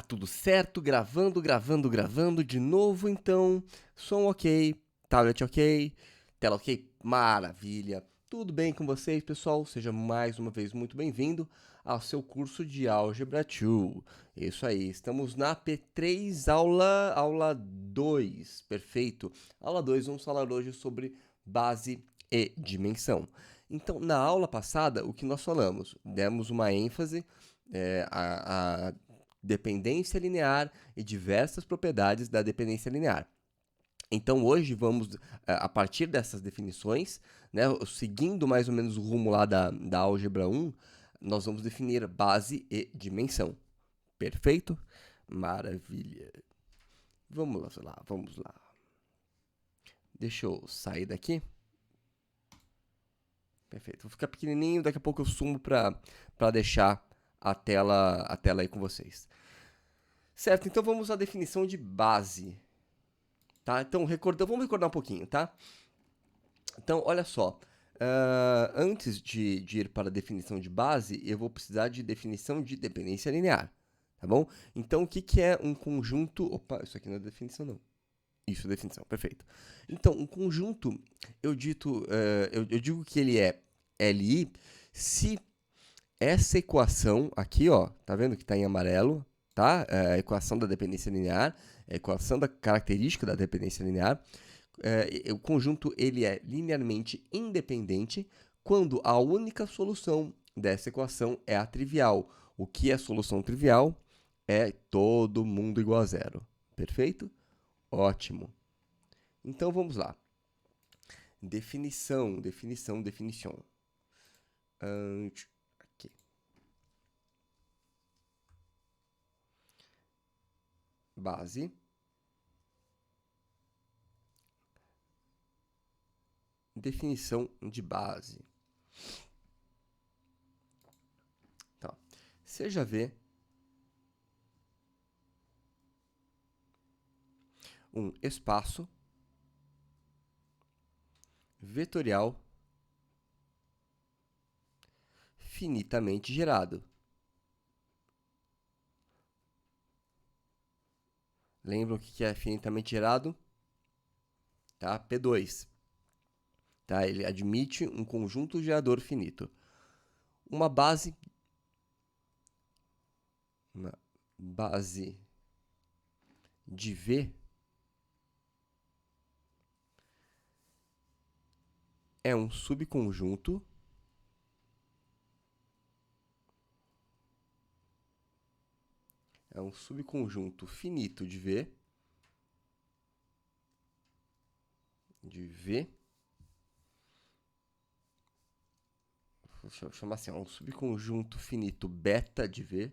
tudo certo, gravando de novo, então, som ok, tablet ok, tela ok, maravilha. Tudo bem com vocês, pessoal? Seja mais uma vez muito bem-vindo ao seu curso de Álgebra 2. Isso aí, estamos na P3, aula 2, perfeito. Aula 2, vamos falar hoje sobre base e dimensão. Então, na aula passada, o que nós falamos? Demos uma ênfase a dependência linear e diversas propriedades da dependência linear. Então, hoje vamos, a partir dessas definições, né, seguindo mais ou menos o rumo lá da álgebra 1, nós vamos definir base e dimensão. Perfeito? Maravilha. Vamos lá. Deixa eu sair daqui. Perfeito. Vou ficar pequenininho, daqui a pouco eu sumo para deixar a tela aí com vocês. Certo, então vamos à definição de base. Tá? Então, vamos recordar um pouquinho, tá? Então, olha só. Antes de ir para a definição de base, eu vou precisar de definição de dependência linear. Tá bom? Então, o que é um conjunto... Opa, isso aqui não é definição, não. Isso, definição, perfeito. Então, um conjunto, eu digo que ele é Li se essa equação aqui, ó, tá vendo que está em amarelo, tá? É a equação da dependência linear, a equação da característica da dependência linear. O conjunto ele é linearmente independente quando a única solução dessa equação é a trivial. O que é solução trivial? É todo mundo igual a zero. Perfeito? Ótimo. Então vamos lá. Definição. Aqui. Base. Definição de base. Então, seja V um espaço vetorial finitamente gerado. Lembram o que é finitamente gerado? Tá? P2. Tá? Ele admite um conjunto gerador finito. Uma base de V é um subconjunto finito de V deixa eu chamar assim, um subconjunto finito beta de V,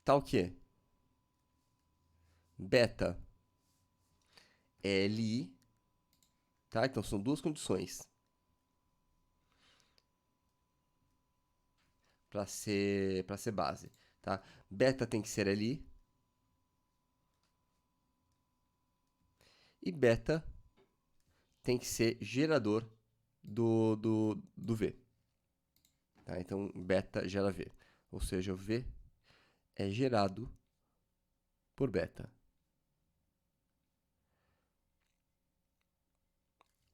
tá o quê? Beta Li, tá? Então são duas condições para ser base, tá? Beta tem que ser Li e beta tem que ser gerador do V. Tá? Então, beta gera V. Ou seja, o V é gerado por beta.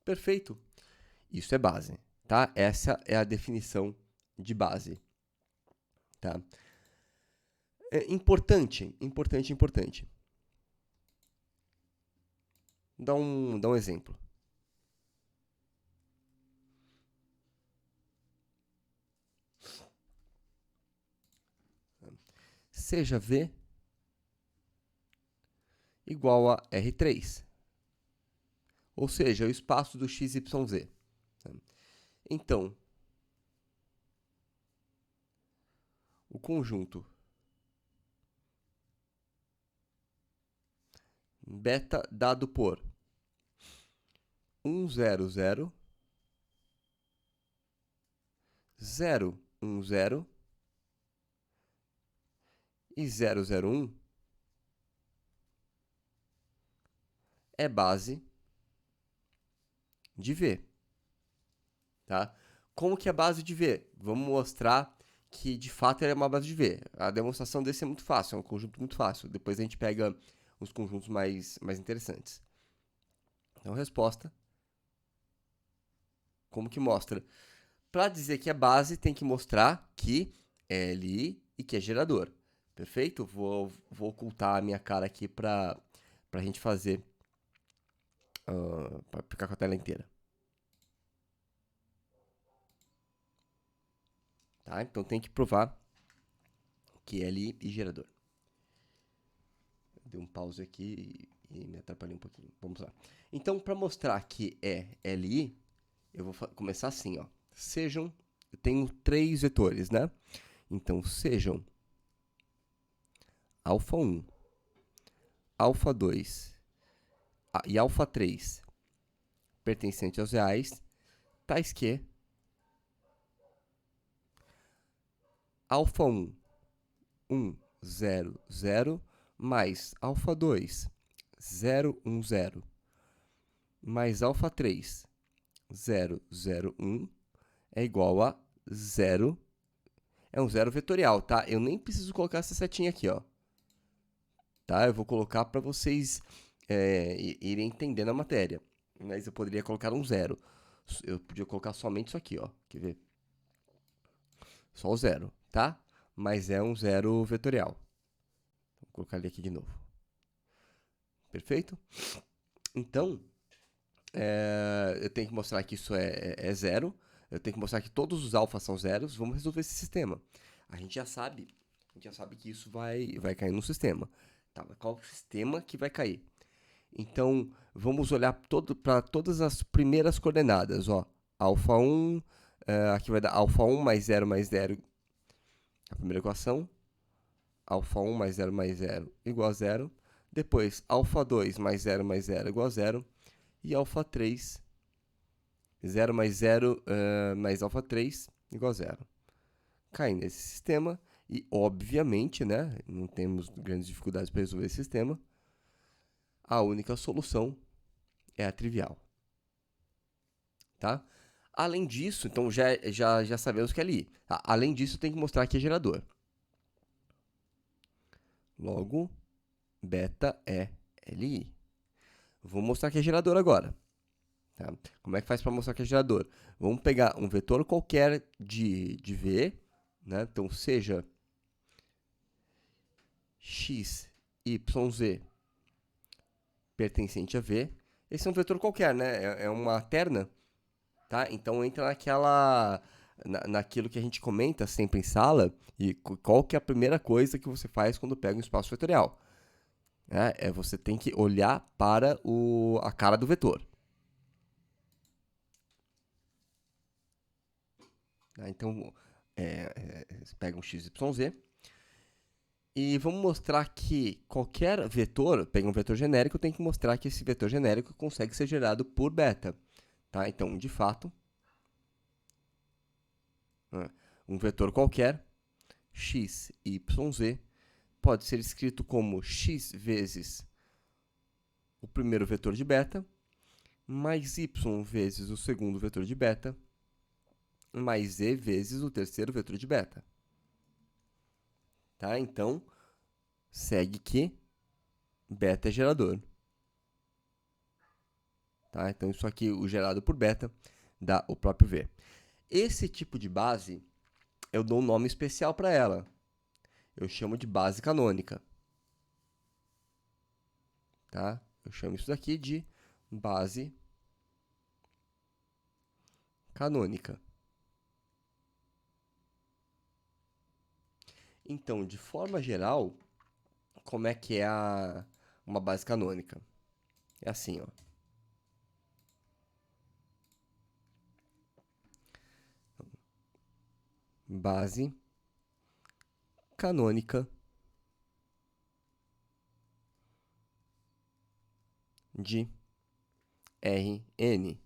Perfeito. Isso é base, tá? Essa é a definição de base, tá? É importante. Dá um exemplo. Seja V igual a R3. Ou seja, o espaço do XYZ. Então, o conjunto beta dado por 1, 0, 0, 0, 1, 0 e 0, 0, 1 é base de V. tá? Como que é a base de V? Vamos mostrar que de fato ela é uma base de V. A demonstração desse é muito fácil, é um conjunto muito fácil. Depois a gente pega os conjuntos mais interessantes. Então, resposta. Como que mostra? Para dizer que é base, tem que mostrar que é Li e que é gerador. Perfeito? Vou ocultar a minha cara aqui para a gente fazer, para ficar com a tela inteira. Tá? Então tem que provar que é Li e gerador. Dei um pause aqui e me atrapalhei um pouquinho. Vamos lá. Então, para mostrar que é Li, eu vou começar assim, ó. Sejam, eu tenho 3 vetores, né? Então, sejam alfa 1, alfa 2 e alfa 3 pertencentes aos reais, tais que alfa 1, 1, 0, 0, mais alfa 2, 0, 1, 0, mais alfa 3, 0, 0, 1, é igual a 0. É um zero vetorial, tá? Eu nem preciso colocar essa setinha aqui, ó. Tá? Eu vou colocar para vocês irem entendendo a matéria. Mas eu poderia colocar um zero. Eu podia colocar somente isso aqui, ó. Quer ver? Só o zero, tá? Mas é um zero vetorial. Vou colocar ele aqui de novo. Perfeito? Então, eu tenho que mostrar que isso é zero. Eu tenho que mostrar que todos os alfas são zeros. Vamos resolver esse sistema. A gente já sabe que isso vai cair no sistema. Tá, mas qual o sistema que vai cair? Então, vamos olhar para todas as primeiras coordenadas. Ó. Alfa 1, aqui vai dar alfa 1 mais 0, a primeira equação. Alfa 1 mais 0 igual a 0. Depois, alfa 2 mais 0 igual a 0. E alfa 3, 0 mais 0 mais alfa 3 igual a 0. Cai nesse sistema e, obviamente, né, não temos grandes dificuldades para resolver esse sistema. A única solução é a trivial. Tá? Além disso, então já sabemos que é LI. Tá? Além disso, tem que mostrar que é gerador. Logo, beta é LI. Vou mostrar que é gerador agora. Tá? Como é que faz para mostrar que é gerador? Vamos pegar um vetor qualquer de V, né? Então, seja x, y, z pertencente a V. Esse é um vetor qualquer, né? É uma terna. Tá? Então entra naquilo que a gente comenta sempre em sala, e qual que é a primeira coisa que você faz quando pega um espaço vetorial? Você tem que olhar para a cara do vetor. Tá? Então, você pega um x, y, z, e vamos mostrar que qualquer vetor, pega um vetor genérico, tem que mostrar que esse vetor genérico consegue ser gerado por beta. Tá? Então, de fato, um vetor qualquer, x, y, z, pode ser escrito como x vezes o primeiro vetor de beta, mais y vezes o segundo vetor de beta, mais z vezes o terceiro vetor de beta. Tá? Então, segue que beta é gerador. Tá? Então, isso aqui, o gerado por beta, dá o próprio V. Esse tipo de base, eu dou um nome especial para ela. Eu chamo de base canônica. Tá? Eu chamo isso daqui de base canônica. Então, de forma geral, como é que é uma base canônica? É assim, ó. Base canônica de Rn.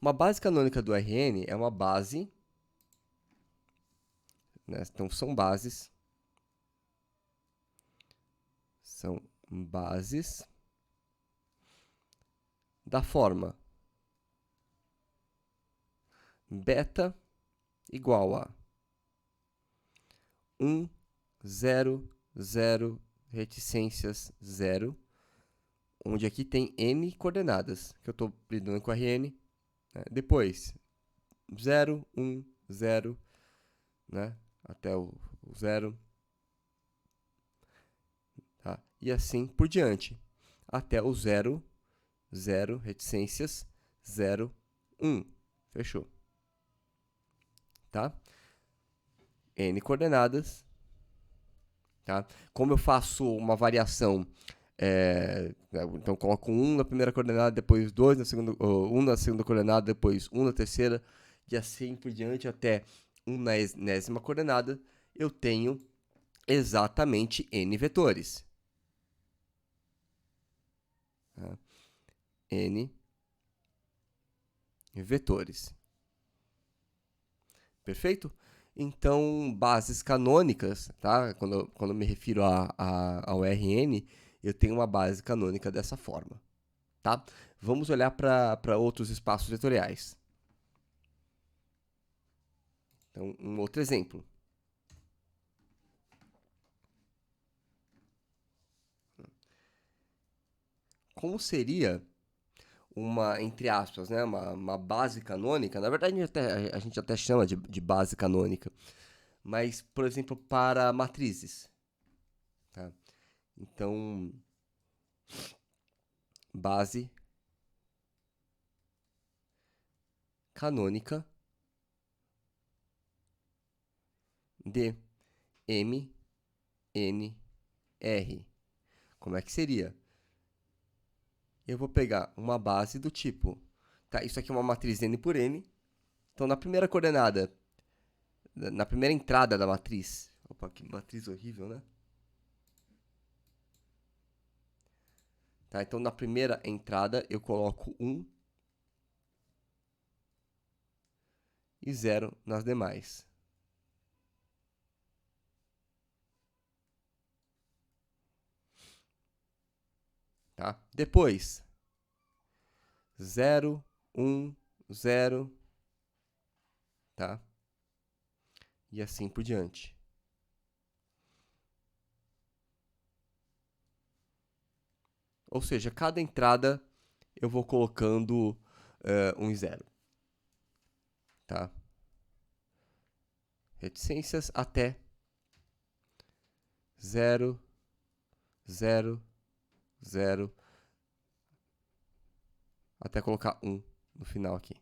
Uma base canônica do Rn é uma base, né? Então são bases da forma beta igual a 1, 0, 0, reticências 0, onde aqui tem n coordenadas, que eu estou lidando com Rn. Né? Depois, 0, 1, 0, né? Até o 0. Tá? E assim por diante, até o 0, 0, reticências, 0, 1. Fechou. Tá? N coordenadas. Tá? Como eu faço uma variação, então eu coloco 1 na primeira coordenada, depois 2 na segunda, 1 na segunda coordenada, depois 1 na terceira, e assim por diante até 1 na enésima coordenada, eu tenho exatamente n vetores. Tá? N vetores. Perfeito? Então, bases canônicas, tá? Quando eu me refiro ao Rn, eu tenho uma base canônica dessa forma. Tá? Vamos olhar para outros espaços vetoriais. Então, um outro exemplo. Como seria uma, entre aspas, né, uma base canônica? Na verdade, a gente até chama de base canônica. Mas, por exemplo, para matrizes. Tá? Então, base canônica de M, N, R. Como é que seria? Eu vou pegar uma base do tipo, tá? Isso aqui é uma matriz N por N. Então, na primeira coordenada, na primeira entrada da matriz, opa, que matriz horrível, né? Tá? Então, na primeira entrada, eu coloco 1 e 0 nas demais. Tá? Depois, 0, 1, 0, tá? E assim por diante. Ou seja, cada entrada eu vou colocando 1 e 0. Tá? Reticências até 0, 0, 0, até colocar 1 no final aqui.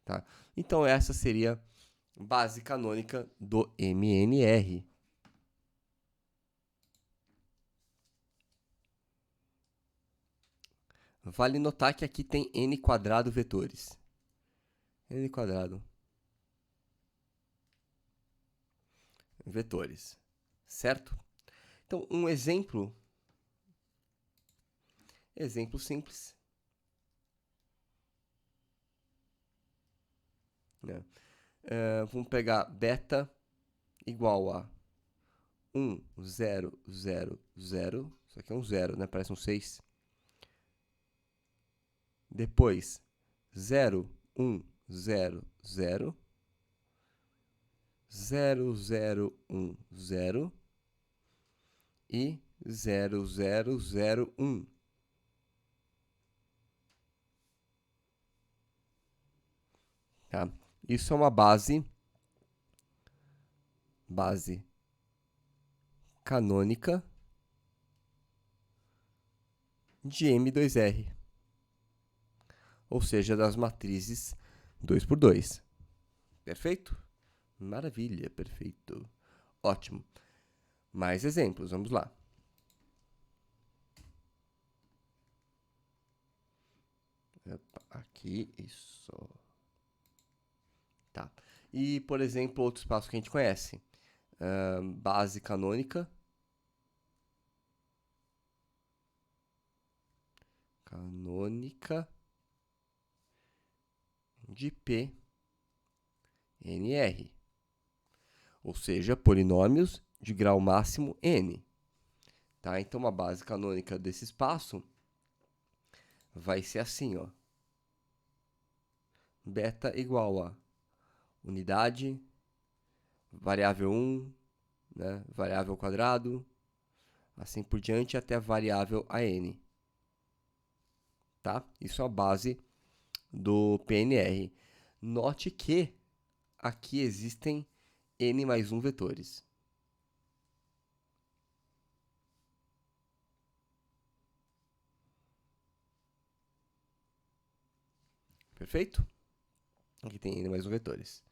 Tá? Então, essa seria a base canônica do MNR. Vale notar que aqui tem n quadrado vetores. N quadrado vetores. Certo? Então, um exemplo simples. Né? Vamos pegar beta igual a 1, 0, 0, 0. Isso aqui é um 0, né? Parece um 6. Depois, 0, 1, 0, 0. 0, 0, 1, 0. E 0, 0, 0, 1. Tá? Isso é uma base canônica de M2R. Ou seja, das matrizes 2 por 2. Perfeito? Maravilha, perfeito. Ótimo. Mais exemplos, vamos lá. Opa, aqui, isso. Tá. E, por exemplo, outro espaço que a gente conhece. Base canônica. Canônica de PNR. Ou seja, polinômios de grau máximo n. Tá? Então, uma base canônica desse espaço vai ser assim, ó. beta igual a unidade, variável 1, né, variável ao quadrado, assim por diante até a variável a n. Tá? Isso é a base do PNR. Note que aqui existem n mais 1 vetores. Perfeito? Aqui tem n mais 1 vetores.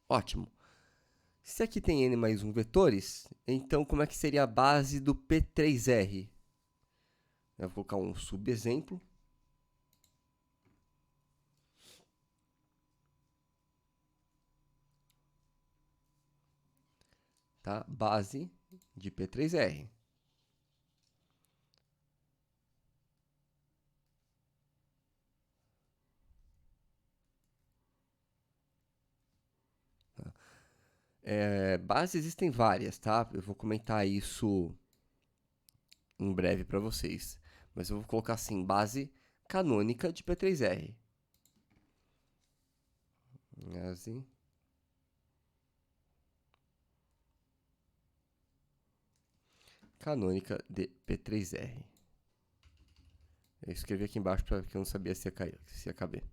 Ótimo. Se aqui tem n mais 1 vetores, então como é que seria a base do P3R? Eu vou colocar um subexemplo. Tá? Base de P3R. Bases existem várias, tá? Eu vou comentar isso em breve para vocês. Mas eu vou colocar assim, base canônica de P3R. Base canônica de P3R. Eu escrevi aqui embaixo porque eu não sabia se ia caber.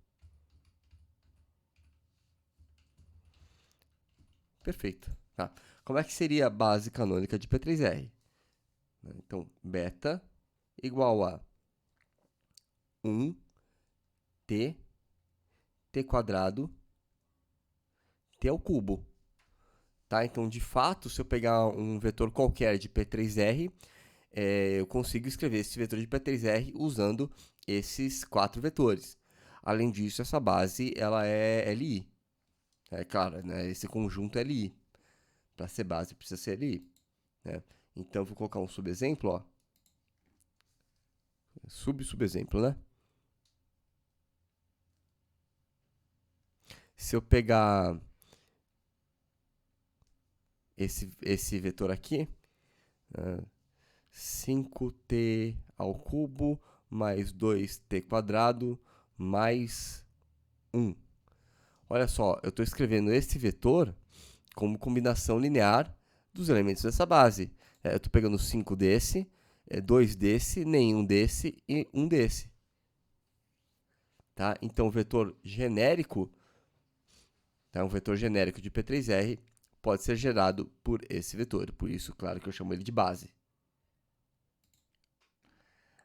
Perfeito. Tá. Como é que seria a base canônica de P3R? Então, beta igual a 1t, t quadrado, t ao cubo. Tá? Então, de fato, se eu pegar um vetor qualquer de P3R, eu consigo escrever esse vetor de P3R usando esses 4 vetores. Além disso, essa base ela é LI. É claro, né? Esse conjunto é LI. Para ser base, precisa ser LI. Né? Então, vou colocar um subexemplo. Ó. Subexemplo, né? Se eu pegar esse vetor aqui, 5t ao cubo mais 2t quadrado mais 1. Olha só, eu estou escrevendo esse vetor como combinação linear dos elementos dessa base. Eu estou pegando 5 desse, 2 desse, nenhum desse e 1 desse. Tá? Então, o vetor genérico, tá? Um vetor genérico de P3R pode ser gerado por esse vetor. Por isso, claro que eu chamo ele de base.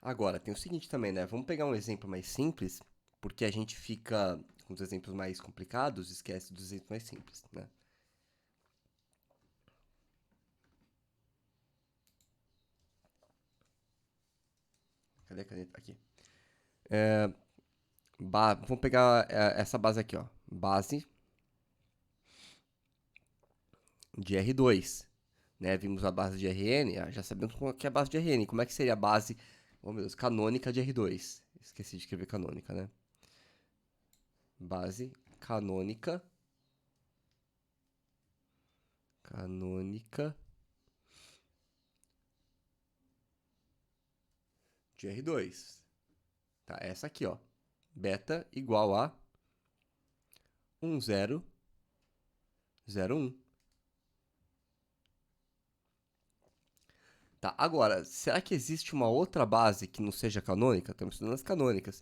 Agora, tem o seguinte também, né? Vamos pegar um exemplo mais simples, porque a gente fica com os exemplos mais complicados, esquece dos exemplos mais simples, né? Cadê a caneta? Aqui. Vamos pegar essa base aqui, ó. Base de R2. Né? Vimos a base de Rn, já sabemos qual que é a base de Rn. Como é que seria a base, oh meu Deus, canônica de R2? Esqueci de escrever canônica, né? Base canônica de R2. Tá, essa aqui, ó. Beta igual a 1001. Tá, agora, será que existe uma outra base que não seja canônica? Estamos estudando as canônicas.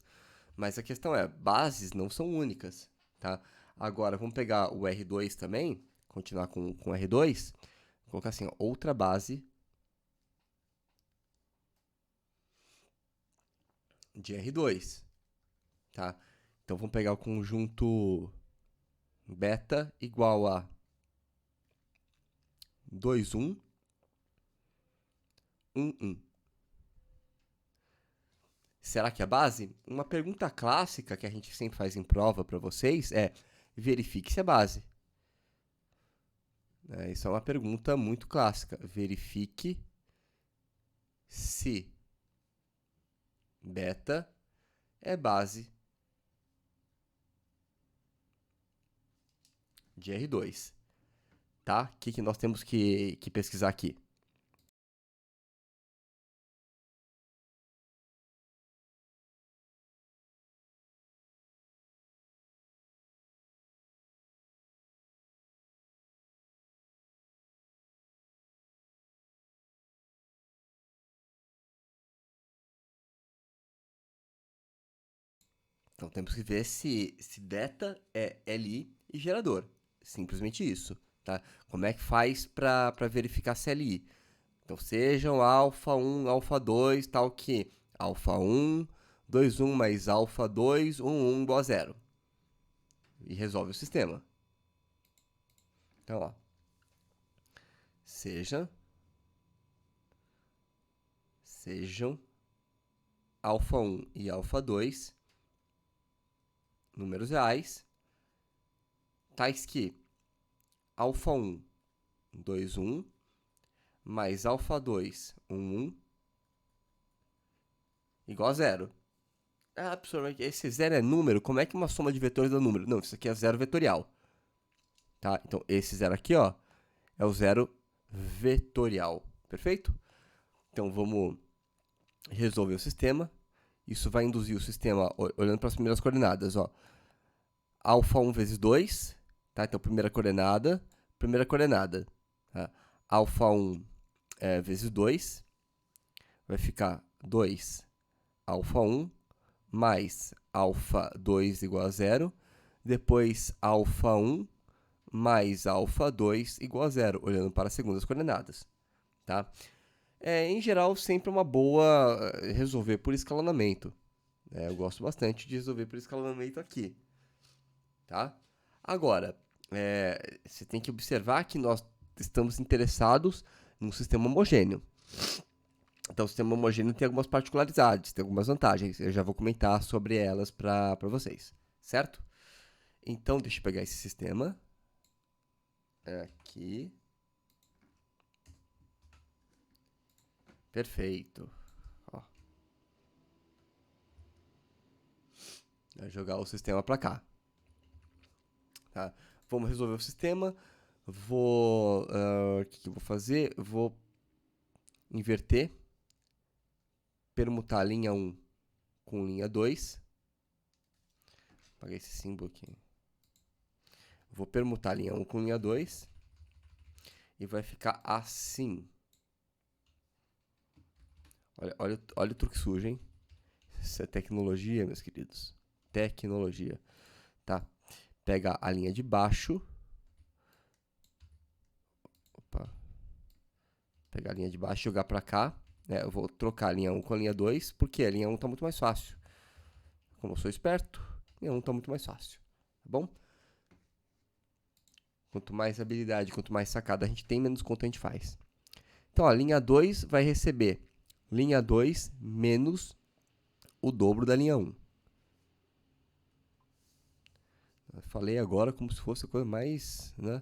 Mas a questão é, bases não são únicas, tá? Agora, vamos pegar o R2 também, continuar com R2, vou colocar assim, ó, outra base de R2, tá? Então, vamos pegar o conjunto beta igual a 2, 1, 1, 1. Será que é base? Uma pergunta clássica que a gente sempre faz em prova para vocês é: verifique se é base. Isso é uma pergunta muito clássica. Verifique se beta é base de R2. Tá? O que nós temos que pesquisar aqui? Então temos que ver se beta é LI e gerador. Simplesmente isso, tá? Como é que faz para verificar se é LI? Então sejam alfa 1, alfa 2, tal que alfa 1, 2, 1 mais alfa 2, 1, 1 igual a 0. E resolve o sistema. Então, ó. Sejam alfa 1 e alfa 2 números reais, tais que alfa 1, 2, 1, mais alfa 2, 1, 1, igual a 0. Ah, professor, esse 0 é número? Como é que uma soma de vetores dá número? Não, isso aqui é 0 vetorial. Tá? Então, esse 0 aqui, ó, é o 0 vetorial. Perfeito? Então, vamos resolver o sistema. Isso vai induzir o sistema, olhando para as primeiras coordenadas, ó. Alfa 1 vezes 2, tá? Então, primeira coordenada. Tá? Alfa 1 vezes 2, vai ficar 2 alfa 1 mais alfa 2 igual a 0. Depois, alfa 1 mais alfa 2 igual a 0, olhando para as segundas coordenadas. Tá? Em geral, sempre é uma boa resolver por escalonamento. Eu gosto bastante de resolver por escalonamento aqui. Tá? Agora, você tem que observar que nós estamos interessados num sistema homogêneo. Então, o sistema homogêneo tem algumas particularidades, tem algumas vantagens. Eu já vou comentar sobre elas para vocês, certo? Então, deixa eu pegar esse sistema. Aqui. Perfeito. Ó. Vou jogar o sistema para cá. Tá? Vamos resolver o sistema. O que eu vou fazer? Vou inverter. Permutar linha 1 com linha 2. Vou apagar esse símbolo aqui. Vou permutar linha 1 com linha 2. E vai ficar assim. Olha o truque sujo, hein? Isso é tecnologia, meus queridos. Tecnologia. Tá? Pega a linha de baixo. Opa. Pegar a linha de baixo e jogar pra cá. Eu vou trocar a linha 1 com a linha 2, porque a linha 1 tá muito mais fácil. Como eu sou esperto, a linha 1 tá muito mais fácil. Tá bom? Quanto mais habilidade, quanto mais sacada a gente tem, menos conta a gente faz. Então, a linha 2 vai receber linha 2 menos o dobro da linha 1. Eu falei agora como se fosse a coisa mais, né?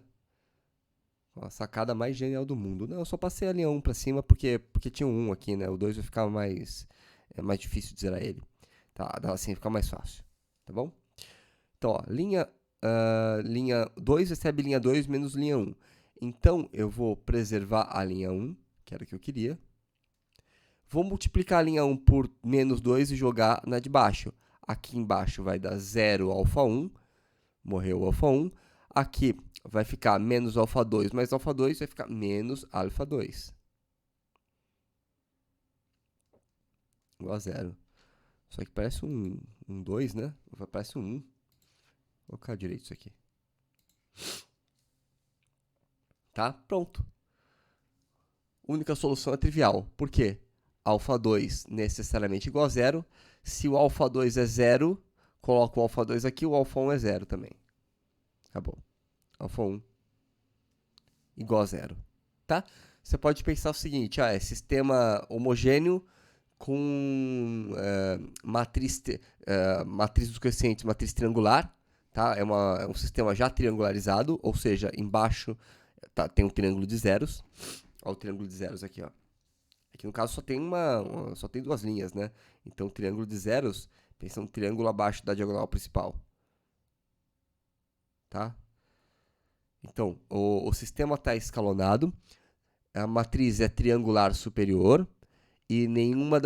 A sacada mais genial do mundo. Não, eu só passei a linha 1 para cima porque tinha um 1 aqui, né? O 2 vai ficar mais difícil de zerar ele. Tá, assim fica mais fácil. Tá bom? Então, ó, linha 2 recebe linha 2 menos linha 1. Então, eu vou preservar a linha 1, que era o que eu queria. Vou multiplicar a linha 1 por menos 2 e jogar na de baixo. Aqui embaixo vai dar 0 alfa 1. Morreu o alfa 1. Aqui vai ficar menos alfa 2 mais alfa 2, vai ficar menos alfa 2. Igual a 0. Só que parece um 2, né? Parece um 1. Vou colocar direito isso aqui. Tá? Pronto. Única solução é trivial. Por quê? Alfa 2 necessariamente igual a 0. Se o alfa 2 é 0, coloco o alfa 2 aqui, o alfa 1 é 0 também. Acabou. Alfa 1 igual a 0. Tá? Você pode pensar o seguinte, é sistema homogêneo com matriz dos coeficientes, matriz triangular, tá? É um sistema já triangularizado, ou seja, embaixo tem um triângulo de zeros. Olha o triângulo de zeros aqui, ó. Aqui no caso só tem duas linhas, né? Então, o triângulo de zeros, pensa um triângulo abaixo da diagonal principal. Tá? Então, o sistema está escalonado, a matriz é triangular superior e nenhuma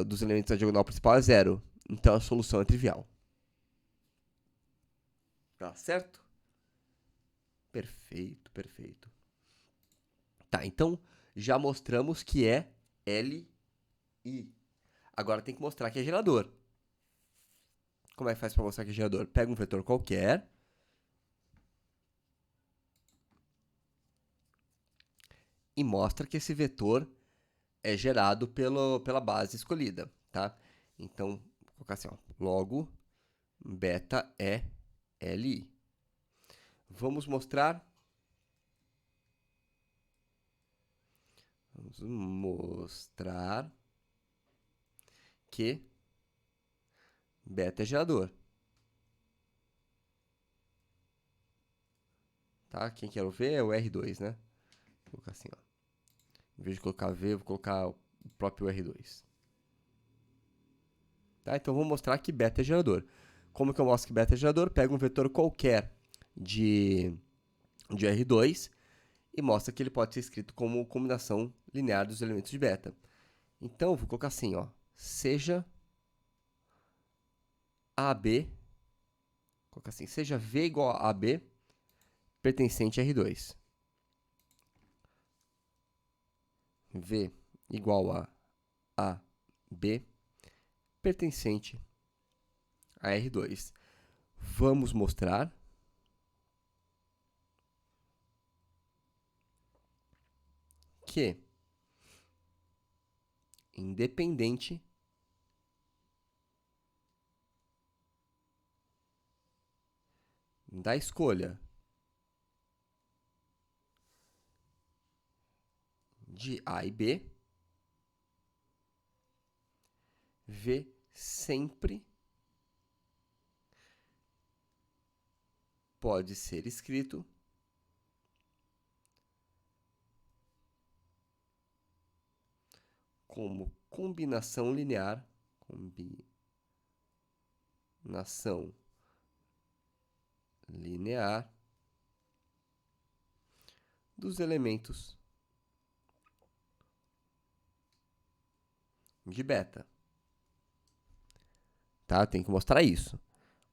dos elementos da diagonal principal é zero. Então, a solução é trivial. Tá certo? Perfeito, perfeito. Tá, então já mostramos que é LI. Agora tem que mostrar que é gerador. Como é que faz para mostrar que é gerador? Pega um vetor qualquer. E mostra que esse vetor é gerado pela base escolhida, tá? Então, vou colocar assim, ó, logo beta é Li. Vamos mostrar que beta é gerador. Tá? Quem quer ver é o R2, né? Vou colocar assim, ó. Em vez de colocar V, eu vou colocar o próprio R2. Tá? Então, vou mostrar que beta é gerador. Como que eu mostro que beta é gerador? Pego um vetor qualquer de R2 e mostra que ele pode ser escrito como combinação linear dos elementos de beta. Então, vou colocar assim, ó, seja AB, vou colocar assim, seja V igual a AB, pertencente a R2. V igual a AB, pertencente a R2. Vamos mostrar que, independente da escolha de A e B, V sempre pode ser escrito como combinação linear, dos elementos de beta. Tá? Tem que mostrar isso.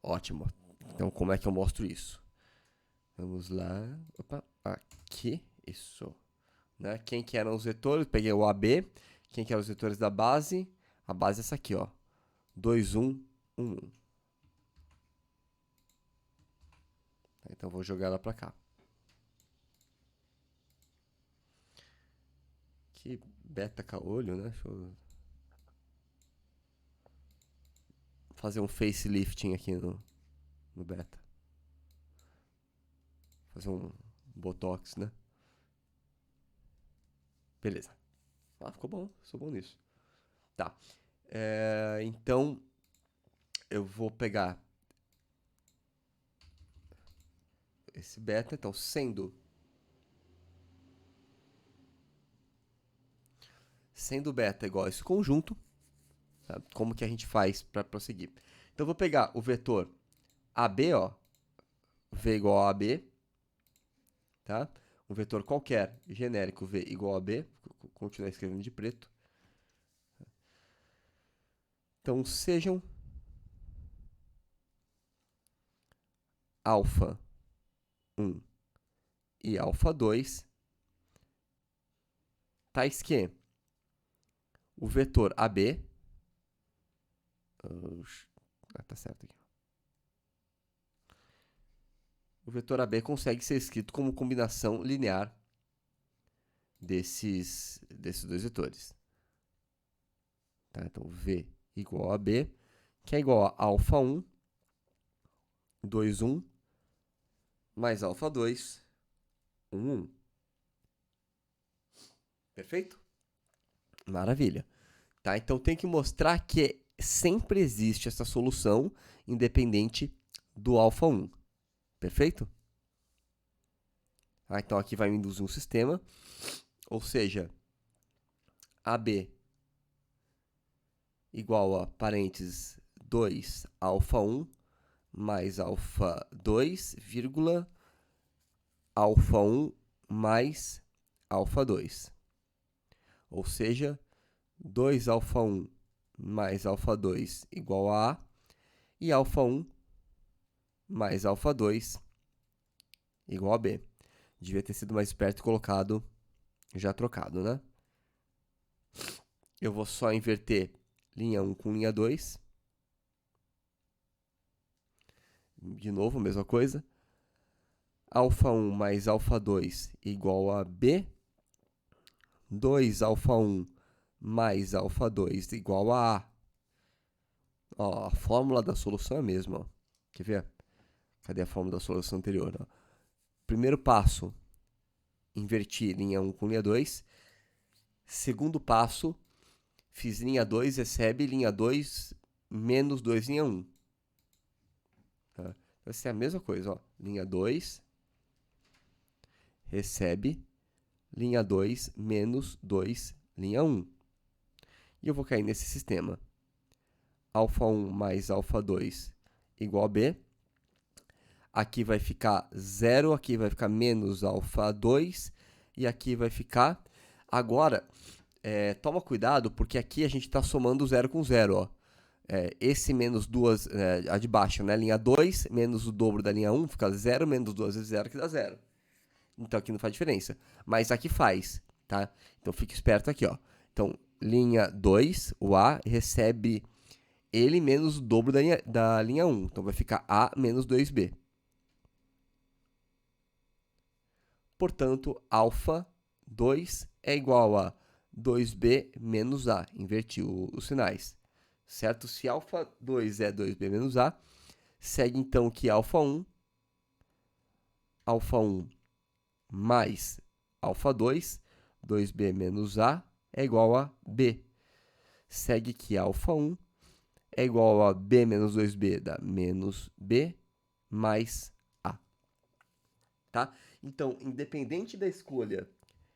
Ótimo. Então, como é que eu mostro isso? Vamos lá. Opa, aqui. Isso. Né? Quem que eram os vetores? Peguei o AB. Quem que eram os vetores da base? A base é essa aqui, ó. 2, 1, 1, 1. Então, vou jogar ela pra cá. Que beta caolho, né? Deixa eu fazer um facelifting aqui no beta. Fazer um botox, né? Beleza. Ficou bom. Sou bom nisso. Tá. Então, eu vou pegar esse beta. Então, sendo beta igual a esse conjunto, tá? Como que a gente faz para prosseguir? Então, eu vou pegar o vetor AB, ó, V igual a AB, tá? Um vetor qualquer, genérico, V igual a B. Vou continuar escrevendo de preto. Então, sejam alfa 1 e alfa 2 tais que o vetor AB, tá certo aqui. O vetor AB consegue ser escrito como combinação linear desses dois vetores. Tá? Então, V igual a B, que é igual a alfa 1, 2, 1, mais alfa 2, 1, 1. Perfeito? Maravilha. Tá? Então, tem que mostrar que sempre existe essa solução independente do alfa 1. Perfeito? Então, aqui vai me induzir um sistema, ou seja, AB igual a parênteses 2 alfa 1 mais alfa 2, vírgula, alfa 1 mais alfa 2. Ou seja, 2 alfa 1 mais alfa 2 igual a A, e alfa 1 mais alfa 2 igual a B. Devia ter sido mais esperto e colocado já trocado, né? Eu vou só inverter linha 1 com linha 2. De novo, mesma coisa. Alfa 1 mais alfa 2 igual a B. 2 alfa 1 mais alfa 2 igual a A. Ó, a fórmula da solução é a mesma. Ó. Quer ver? Cadê a fórmula da solução anterior? Ó. Primeiro passo, inverti linha 1 com linha 2. Segundo passo, fiz linha 2, recebe linha 2 menos 2, linha 1. Tá? Vai ser a mesma coisa. Ó. Linha 2, recebe linha 2 menos 2, linha 1. E eu vou cair nesse sistema. Alfa 1 mais alfa 2 igual a B. Aqui vai ficar 0, aqui vai ficar menos alfa 2 e aqui vai ficar... Agora, toma cuidado, porque aqui a gente está somando 0 com 0. Ó. Esse menos 2, a de baixo, né? Linha 2 menos o dobro da linha 1, fica 0 menos 2 vezes 0, que dá 0. Então aqui não faz diferença, mas aqui faz, tá? Então fique esperto aqui, ó. Então, linha 2, o A recebe ele menos o dobro da linha 1. Então vai ficar A menos 2B. Portanto, alfa 2 é igual a 2B menos A. Inverti os sinais. Certo? Se alfa 2 é 2B menos A, segue então que alfa 1 mais alfa 2, 2B menos A, é igual a B. Segue que alfa 1 é igual a B menos 2B, dá menos B mais A. Tá? Então, independente da escolha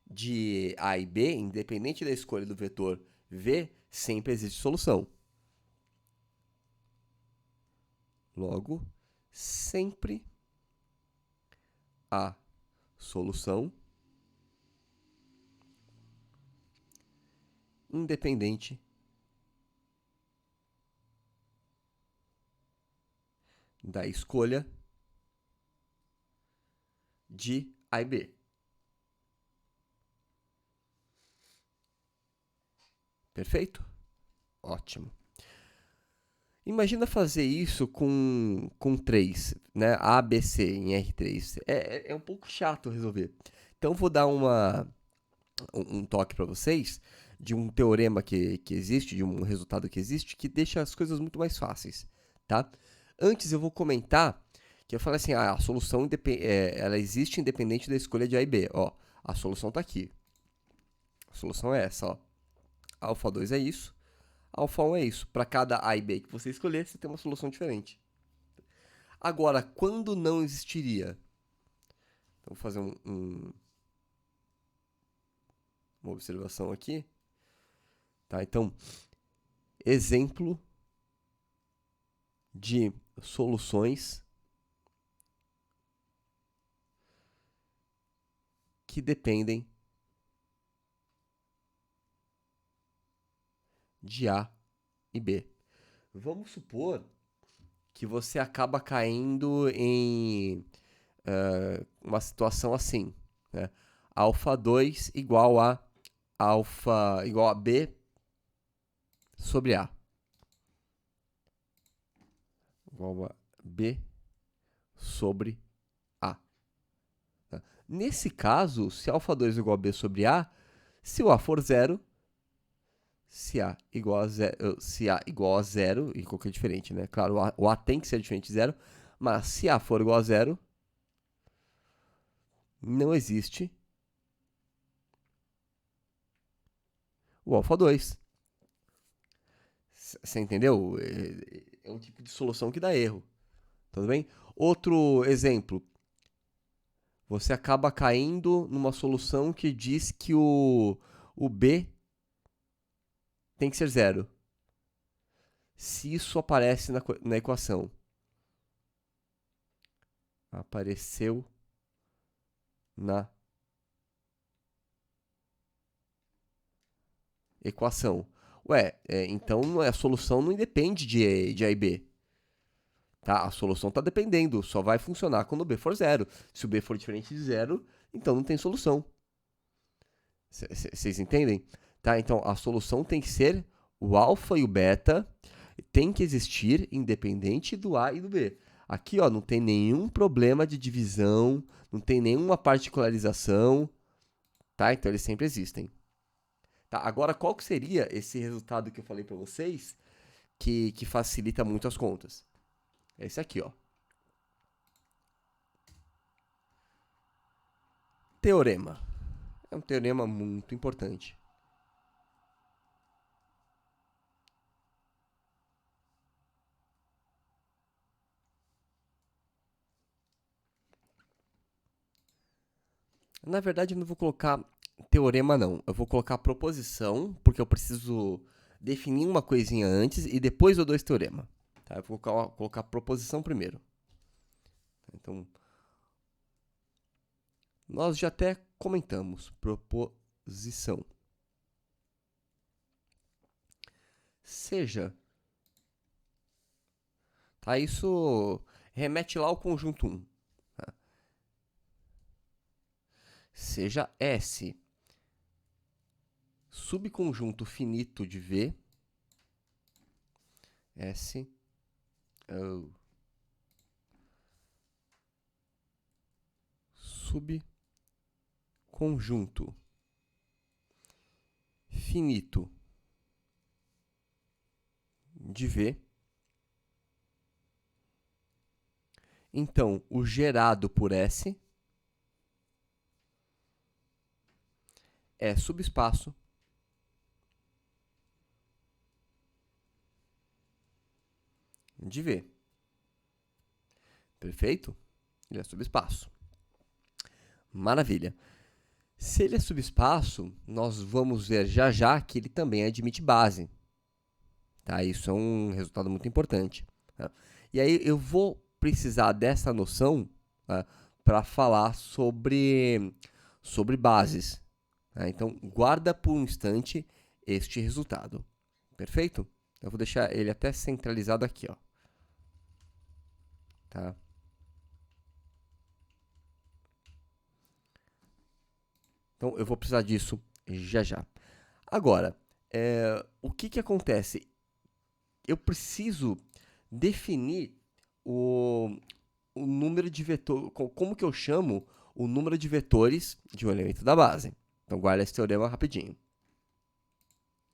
de A e B, independente da escolha do vetor V, sempre existe solução. Logo, sempre há solução independente da escolha de A e B. Perfeito? Ótimo. Imagina fazer isso com 3, né? A, B, C em R3. É um pouco chato resolver. Então, vou dar um toque para vocês de um teorema que existe, de um resultado que existe, que deixa as coisas muito mais fáceis, tá? Antes, eu vou comentar que eu falei assim, a solução ela existe independente da escolha de A e B. Ó, a solução está aqui. A solução é essa, ó. Alfa 2 é isso. Alfa 1 é isso. Para cada A e B que você escolher, você tem uma solução diferente. Agora, quando não existiria? Então, vou fazer uma observação aqui. Tá? Então, exemplo de soluções que dependem de A e B. Vamos supor que você acaba caindo em uma situação assim, né? Alfa 2 igual a B sobre A. Igual a B sobre A. Tá? Nesse caso, se alfa 2 igual a B sobre A, se o A for 0, se A igual a 0, e qualquer diferente, né? Claro, o A tem que ser diferente de 0, mas se A for igual a 0, não existe o alfa 2. Você entendeu? É um tipo de solução que dá erro. Tudo bem? Outro exemplo. Você acaba caindo numa solução que diz que o B tem que ser 0. Se isso aparece na equação. Apareceu na equação. Ué, então a solução não independe de A e B. Tá? A solução está dependendo, só vai funcionar quando o B for 0. Se o B for diferente de 0, então não tem solução. Vocês entendem? Tá? Então a solução tem que ser o alfa e o beta, tem que existir independente do A e do B. Aqui, ó, não tem nenhum problema de divisão, não tem nenhuma particularização, tá? Então, eles sempre existem. Tá? Agora, qual que seria esse resultado que eu falei para vocês que facilita muito as contas? É esse aqui, ó. Teorema. É um teorema muito importante. Na verdade, eu não vou colocar teorema, não. Eu vou colocar proposição, porque eu preciso definir uma coisinha antes e depois eu dou esse teorema. Tá? Eu vou colocar proposição primeiro. Então, nós já até comentamos proposição. Seja. Tá? Isso remete lá ao conjunto 1. Tá? Seja S subconjunto finito de V. S. Oh, subconjunto finito de V. Então, o gerado por S é subespaço de V. Perfeito? Ele é subespaço. Maravilha. Se ele é subespaço, nós vamos ver já já que ele também admite base. Tá? Isso é um resultado muito importante. Tá? E aí eu vou precisar dessa noção, tá, para falar sobre bases. Tá? Então, guarda por um instante este resultado. Perfeito? Eu vou deixar ele até centralizado aqui, ó. Tá? Então, eu vou precisar disso já já. Agora, o que acontece? Eu preciso definir o número de vetores, como que eu chamo o número de vetores de um elemento da base. Então, guarda esse teorema rapidinho.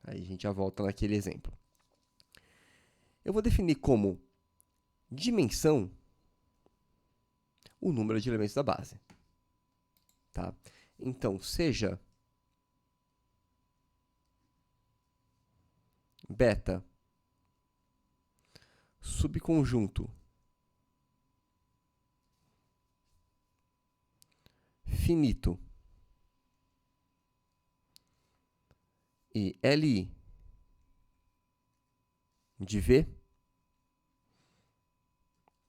Aí a gente já volta naquele exemplo. Eu vou definir como dimensão o número de elementos da base. Tá? Então, seja beta subconjunto finito e Li de V,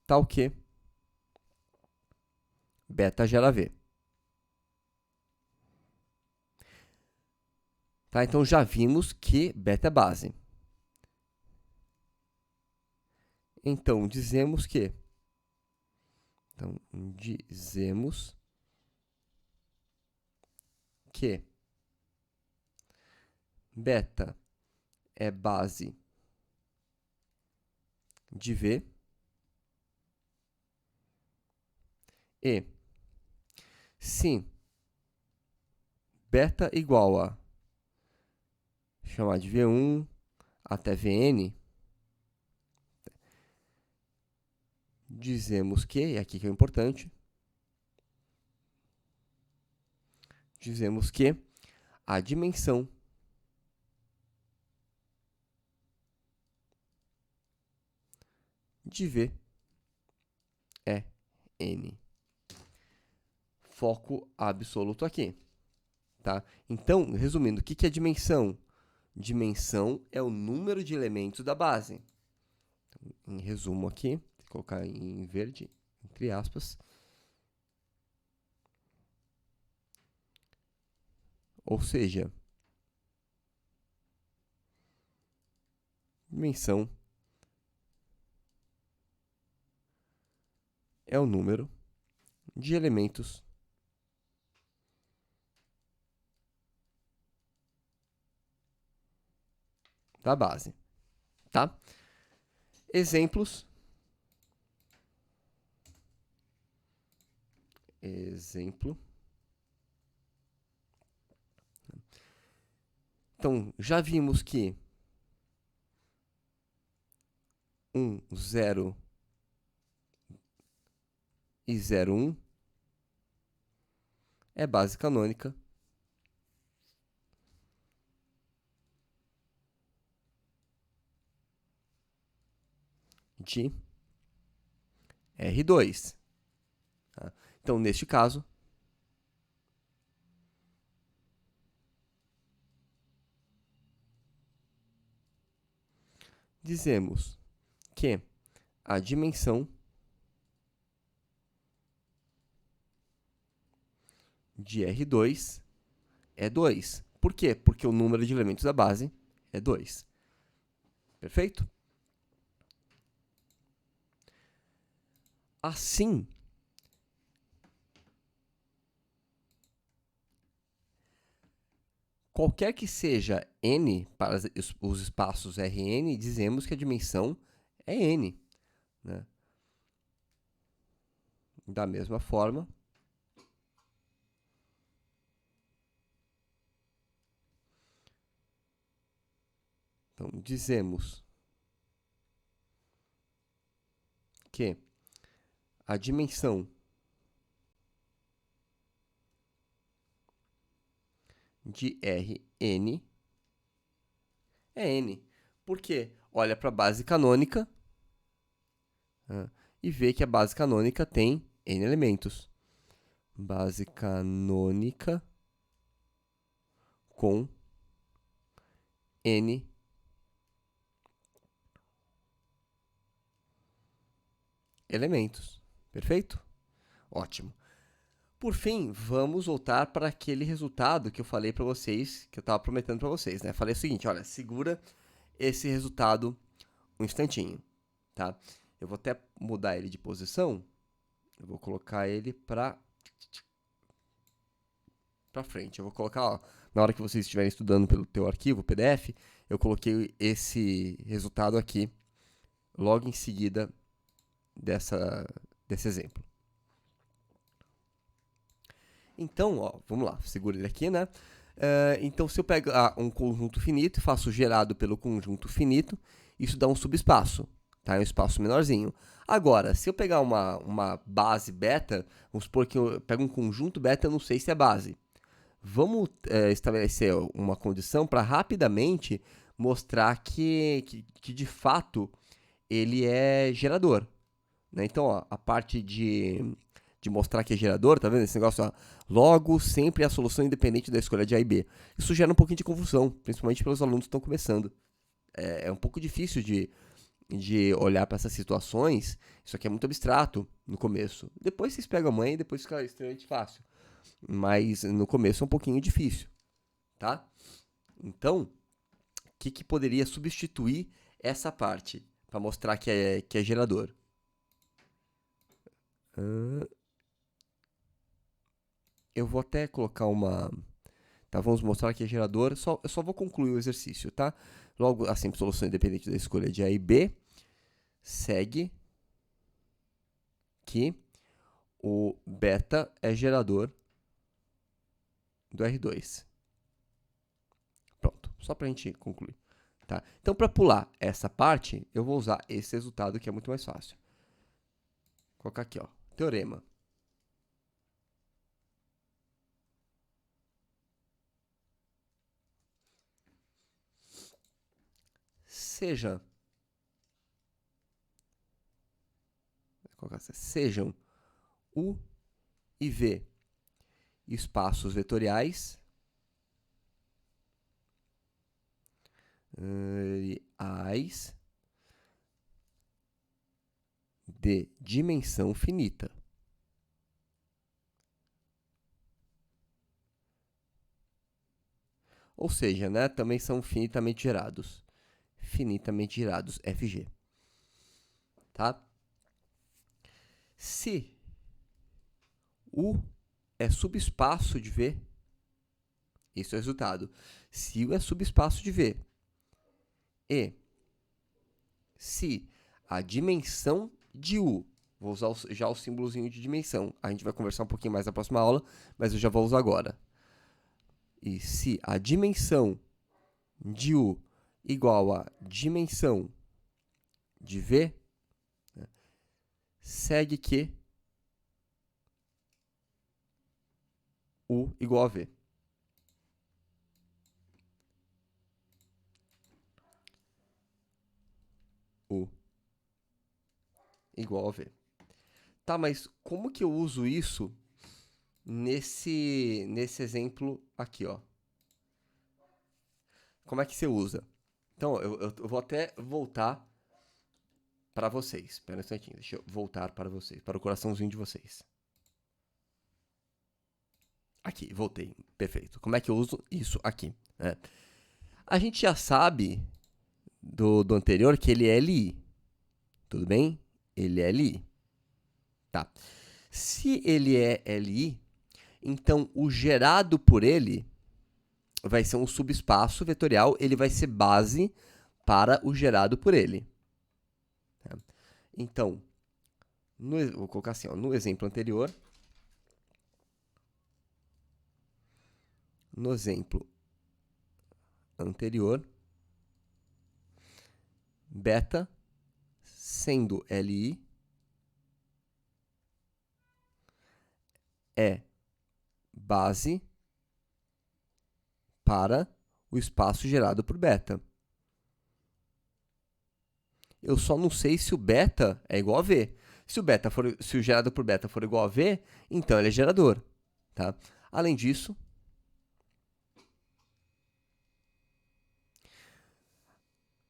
tal que beta gera V. Tá? Então, já vimos que beta é base. Então, dizemos que beta é base de V e se beta igual a chamar de V1 até Vn, dizemos que, e aqui que é importante, dizemos que a dimensão de V é N. Foco absoluto aqui. Tá? Então, resumindo, o que é dimensão? Dimensão é o número de elementos da base. Então, em resumo aqui, vou colocar em verde, entre aspas. Ou seja, dimensão é o número de elementos da base. Tá? Exemplos Exemplo. Então, já vimos que 1, 0 e 0, 1 é base canônica de R2. Tá? Então, neste caso, dizemos que a dimensão de R2 é 2. Por quê? Porque o número de elementos da base é 2. Perfeito? Assim, qualquer que seja n para os espaços Rn, dizemos que a dimensão é n. Né? Da mesma forma, então, dizemos que a dimensão de Rn é n. Por quê? Olha para a base canônica, né, e vê que a base canônica tem n elementos. Base canônica com n elementos. Perfeito? Ótimo. Por fim, vamos voltar para aquele resultado que eu falei para vocês, que eu estava prometendo para vocês, né? Falei o seguinte, olha, segura esse resultado um instantinho, tá? Eu vou até mudar ele de posição. Eu vou colocar ele para frente. Eu vou colocar, ó, na hora que vocês estiverem estudando pelo teu arquivo PDF, eu coloquei esse resultado aqui logo em seguida desse exemplo. Então, ó, vamos lá, segura ele aqui, né? Então, se eu pego um conjunto finito e faço gerado pelo conjunto finito, isso dá um subespaço, tá? É um espaço menorzinho. Agora, se eu pegar uma base beta, vamos supor que eu pego um conjunto beta, eu não sei se é base. Vamos estabelecer uma condição para rapidamente mostrar que de fato ele é gerador. Né? Então, ó, a parte de mostrar que é gerador, tá vendo esse negócio? Ó, logo, sempre a solução independente da escolha de A e B. Isso gera um pouquinho de confusão, principalmente para os alunos que estão começando. É um pouco difícil de olhar para essas situações. Isso aqui é muito abstrato no começo. Depois vocês pegam a mãe e depois fica extremamente fácil. Mas no começo é um pouquinho difícil, tá? Então, o que poderia substituir essa parte para mostrar que é gerador? Eu vou até colocar uma... Tá, vamos mostrar que é gerador. Eu só vou concluir o exercício, tá? Logo, assim, solução independente da escolha de A e B, segue que o beta é gerador do R2. Pronto, só para a gente concluir. Tá? Então, para pular essa parte, eu vou usar esse resultado que é muito mais fácil. Vou colocar aqui, ó, teorema. Sejam U e V espaços vetoriais de dimensão finita. Ou seja, né, também são finitamente gerados. Finitamente gerados, FG. Tá? Se U é subespaço de V, isso é o resultado. Se U é subespaço de V e se a dimensão de U Vou usar já o símbolozinho de dimensão. A gente vai conversar um pouquinho mais na próxima aula, mas eu já vou usar agora. E se a dimensão de U igual a dimensão de V, né, segue que U igual a V. U igual a V. Tá, mas como que eu uso isso nesse exemplo aqui, ó? Como é que você usa? Então, eu vou até voltar para vocês. Espera um instantinho, deixa eu voltar para vocês, para o coraçãozinho de vocês. Aqui, voltei. Perfeito. Como é que eu uso isso aqui? A gente já sabe do anterior que ele é LI. Tudo bem? Ele é LI. Tá. Se ele é LI, então o gerado por ele vai ser um subespaço vetorial, ele vai ser base para o gerado por ele. Tá? Então, vou colocar assim, ó, no exemplo anterior, beta sendo LI é base para o espaço gerado por beta. Eu só não sei se o beta é igual a V. Se o gerado por beta for igual a V, então ele é gerador. Tá? Além disso,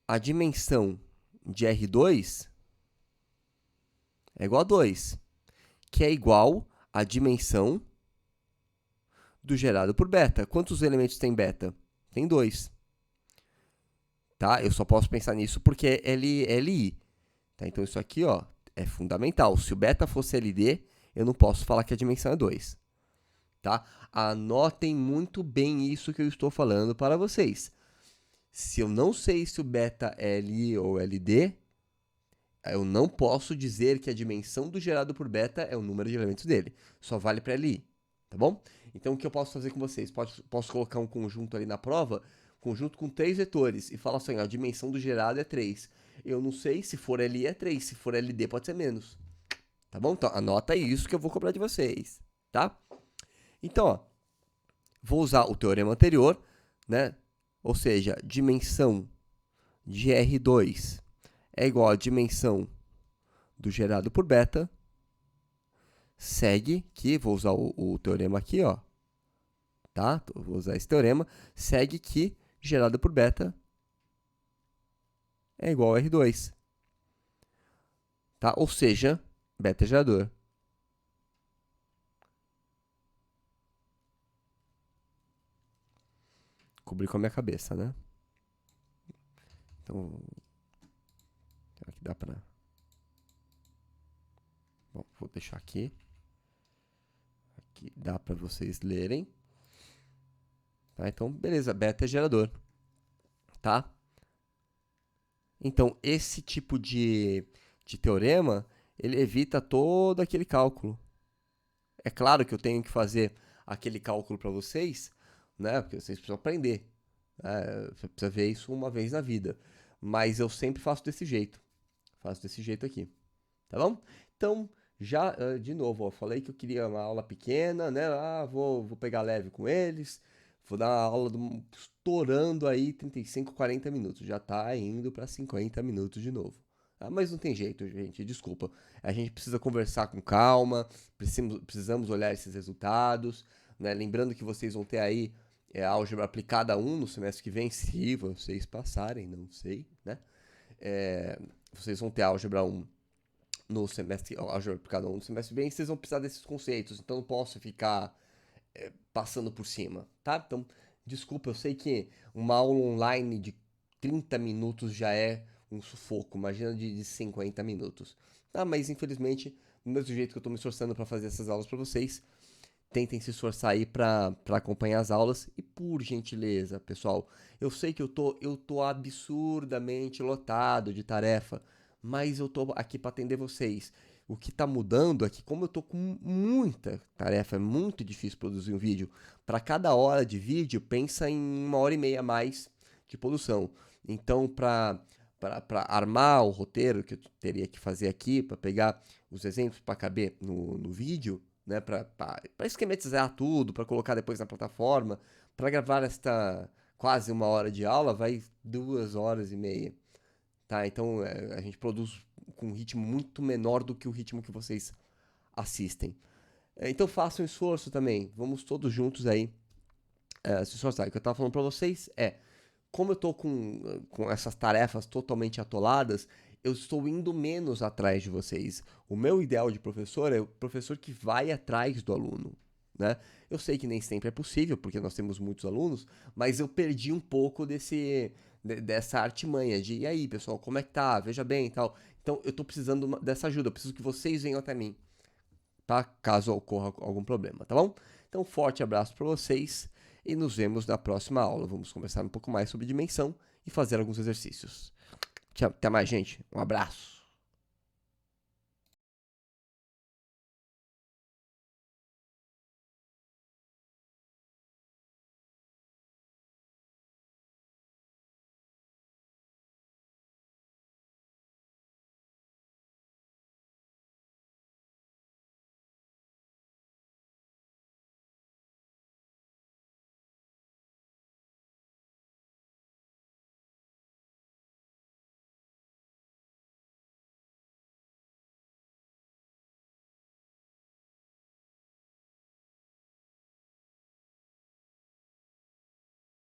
a dimensão de R2 é igual a 2, que é igual à dimensão do gerado por beta. Quantos elementos tem beta? Tem 2. Tá? Eu só posso pensar nisso porque é LI. Tá? Então, isso aqui ó, é fundamental. Se o beta fosse LD, eu não posso falar que a dimensão é 2. Tá? Anotem muito bem isso que eu estou falando para vocês. Se eu não sei se o beta é LI ou LD, eu não posso dizer que a dimensão do gerado por beta é o número de elementos dele. Só vale para LI, tá bom? Então, o que eu posso fazer com vocês? Posso colocar um conjunto ali na prova, conjunto com 3 vetores, e falar assim, ó, a dimensão do gerado é 3. Eu não sei, se for LI é 3, se for LD pode ser menos. Tá bom? Então, anota isso que eu vou cobrar de vocês, tá? Então, ó, vou usar o teorema anterior, né? Ou seja, dimensão de R2 é igual a dimensão do gerado por beta, segue que, vou usar o teorema aqui, ó, tá? Vou usar esse teorema, segue que gerado por beta é igual a R2, tá? Ou seja, beta é gerador. Cobri com a minha cabeça, né? Então, aqui dá pra... Bom, vou deixar aqui. Aqui dá para vocês lerem. Tá? Então, beleza, beta é gerador. Tá? Então, esse tipo de teorema, ele evita todo aquele cálculo. É claro que eu tenho que fazer aquele cálculo para vocês, né? Porque vocês precisam aprender. Né? Você precisa ver isso uma vez na vida. Mas eu sempre faço desse jeito. Faço desse jeito aqui. Tá bom? Então, já, de novo, ó, falei que eu queria uma aula pequena, né? Vou pegar leve com eles. Vou dar uma aula estourando aí 35, 40 minutos. Já tá indo para 50 minutos de novo. Mas não tem jeito, gente. Desculpa. A gente precisa conversar com calma. Precisamos olhar esses resultados. Né? Lembrando que vocês vão ter aí álgebra aplicada 1 no semestre que vem, se vocês passarem, não sei, né? Vocês vão ter álgebra 1 no semestre, álgebra aplicada 1 no semestre que vem, vocês vão precisar desses conceitos. Então, não posso ficar passando por cima, tá? Então, desculpa, eu sei que uma aula online de 30 minutos já é um sufoco, imagina de 50 minutos. Tá, mas infelizmente, do mesmo jeito que eu tô me esforçando para fazer essas aulas para vocês, tentem se esforçar aí para acompanhar as aulas e por gentileza, pessoal, eu sei que eu tô absurdamente lotado de tarefa, mas eu tô aqui para atender vocês. O que está mudando é que, como eu estou com muita tarefa, é muito difícil produzir um vídeo. Para cada hora de vídeo, pensa em 1h30 a mais de produção. Então, para armar o roteiro que eu teria que fazer aqui, para pegar os exemplos para caber no vídeo, né, para esquematizar tudo, para colocar depois na plataforma, para gravar esta quase 1 hora de aula, vai 2 horas e meia. Tá? Então a gente produz com um ritmo muito menor do que o ritmo que vocês assistem. Então façam um esforço também. Vamos todos juntos aí se esforçar. O que eu estava falando para vocês é, como eu estou com essas tarefas totalmente atoladas, eu estou indo menos atrás de vocês. O meu ideal de professor é o professor que vai atrás do aluno. Né? Eu sei que nem sempre é possível, porque nós temos muitos alunos, mas eu perdi um pouco dessa artimanha de, e aí, pessoal, como é que tá? Veja bem e tal. Então, eu tô precisando dessa ajuda, eu preciso que vocês venham até mim, tá? Caso ocorra algum problema, tá bom? Então, forte abraço para vocês e nos vemos na próxima aula. Vamos conversar um pouco mais sobre dimensão e fazer alguns exercícios. Tchau, até mais, gente. Um abraço.